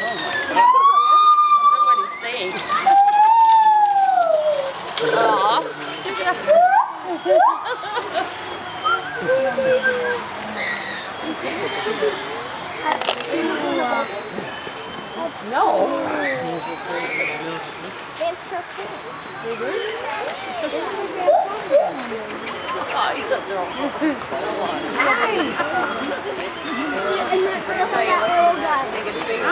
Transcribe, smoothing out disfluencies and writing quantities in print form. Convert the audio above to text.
Oh my God. Somebody's saying. Aw. No. Oh, he's up there. Nice. And that little guy.